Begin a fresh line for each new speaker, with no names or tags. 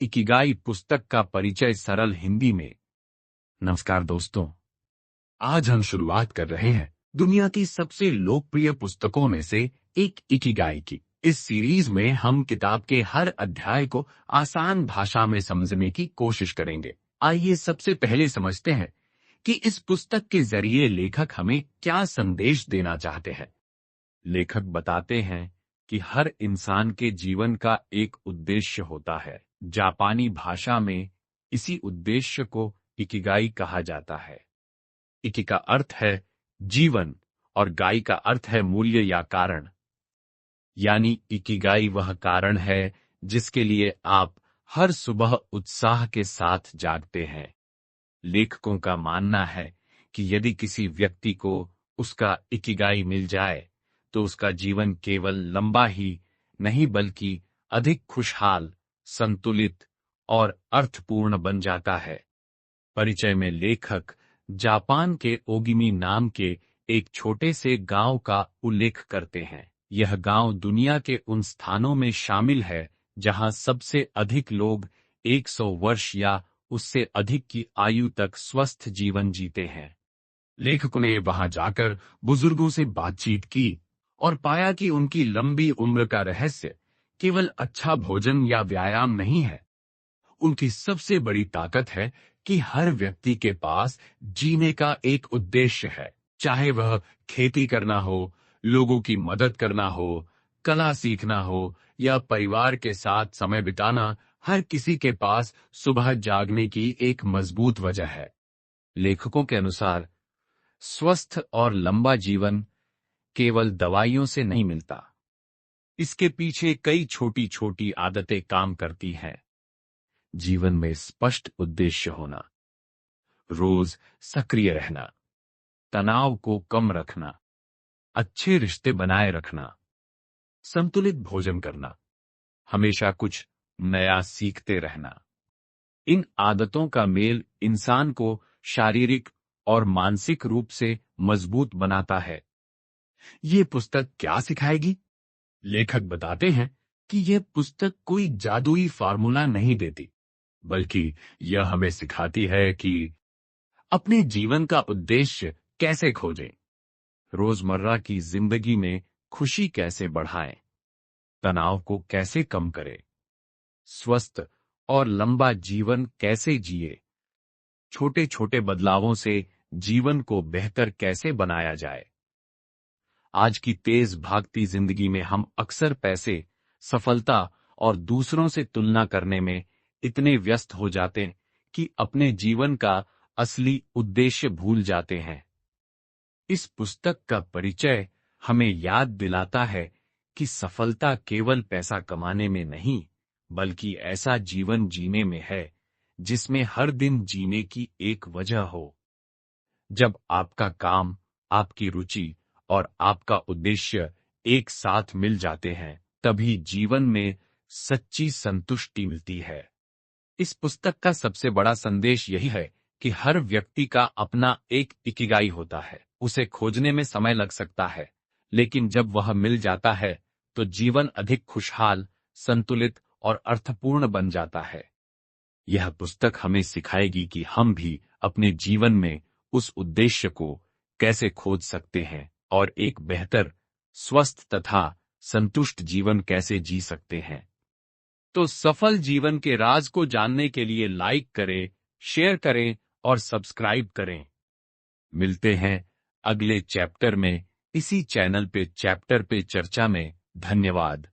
Ikigai पुस्तक का परिचय सरल हिंदी में। नमस्कार दोस्तों, आज हम शुरुआत कर रहे हैं दुनिया की सबसे लोकप्रिय पुस्तकों में से एक इकिगाई की। इस सीरीज में हम किताब के हर अध्याय को आसान भाषा में समझने की कोशिश करेंगे। आइए सबसे पहले समझते हैं कि इस पुस्तक के जरिए लेखक हमें क्या संदेश देना चाहते हैं। लेखक बताते हैं कि हर इंसान के जीवन का एक उद्देश्य होता है। जापानी भाषा में इसी उद्देश्य को इकिगाई कहा जाता है। इकी का अर्थ है जीवन और गाई का अर्थ है मूल्य या कारण। यानी इकिगाई वह कारण है जिसके लिए आप हर सुबह उत्साह के साथ जागते हैं। लेखकों का मानना है कि यदि किसी व्यक्ति को उसका इकिगाई मिल जाए तो उसका जीवन केवल लंबा ही नहीं बल्कि अधिक खुशहाल, संतुलित और अर्थपूर्ण बन जाता है। परिचय में लेखक जापान के ओगिमी नाम के एक छोटे से गांव का उल्लेख करते हैं। यह गांव दुनिया के उन स्थानों में शामिल है जहां सबसे अधिक लोग 100 वर्ष या उससे अधिक की आयु तक स्वस्थ जीवन जीते हैं। लेखकों ने वहां जाकर बुजुर्गों से बातचीत की और पाया कि उनकी लंबी उम्र का रहस्य केवल अच्छा भोजन या व्यायाम नहीं है। उनकी सबसे बड़ी ताकत है कि हर व्यक्ति के पास जीने का एक उद्देश्य है, चाहे वह खेती करना हो, लोगों की मदद करना हो, कला सीखना हो या परिवार के साथ समय बिताना। हर किसी के पास सुबह जागने की एक मजबूत वजह है। लेखकों के अनुसार स्वस्थ और लंबा जीवन केवल दवाइयों से नहीं मिलता। इसके पीछे कई छोटी छोटी आदतें काम करती हैं। जीवन में स्पष्ट उद्देश्य होना, रोज सक्रिय रहना, तनाव को कम रखना, अच्छे रिश्ते बनाए रखना, संतुलित भोजन करना, हमेशा कुछ नया सीखते रहना। इन आदतों का मेल इंसान को शारीरिक और मानसिक रूप से मजबूत बनाता है। ये पुस्तक क्या सिखाएगी? लेखक बताते हैं कि यह पुस्तक कोई जादुई फार्मूला नहीं देती, बल्कि यह हमें सिखाती है कि अपने जीवन का उद्देश्य कैसे खोजें, रोजमर्रा की जिंदगी में खुशी कैसे बढ़ाएं, तनाव को कैसे कम करें, स्वस्थ और लंबा जीवन कैसे जिए, छोटे छोटे बदलावों से जीवन को बेहतर कैसे बनाया जाए। आज की तेज भागती जिंदगी में हम अक्सर पैसे, सफलता और दूसरों से तुलना करने में इतने व्यस्त हो जाते हैं कि अपने जीवन का असली उद्देश्य भूल जाते हैं। इस पुस्तक का परिचय हमें याद दिलाता है कि सफलता केवल पैसा कमाने में नहीं, बल्कि ऐसा जीवन जीने में है जिसमें हर दिन जीने की एक वजह हो। जब आपका काम, आपकी रुचि और आपका उद्देश्य एक साथ मिल जाते हैं, तभी जीवन में सच्ची संतुष्टि मिलती है। इस पुस्तक का सबसे बड़ा संदेश यही है कि हर व्यक्ति का अपना एक इकिगाई होता है। उसे खोजने में समय लग सकता है, लेकिन जब वह मिल जाता है तो जीवन अधिक खुशहाल, संतुलित और अर्थपूर्ण बन जाता है। यह पुस्तक हमें सिखाएगी कि हम भी अपने जीवन में उस उद्देश्य को कैसे खोज सकते हैं और एक बेहतर, स्वस्थ तथा संतुष्ट जीवन कैसे जी सकते हैं। तो सफल जीवन के राज को जानने के लिए लाइक करें, शेयर करें और सब्सक्राइब करें। मिलते हैं अगले चैप्टर में, इसी चैनल पे चैप्टर पे चर्चा में। धन्यवाद।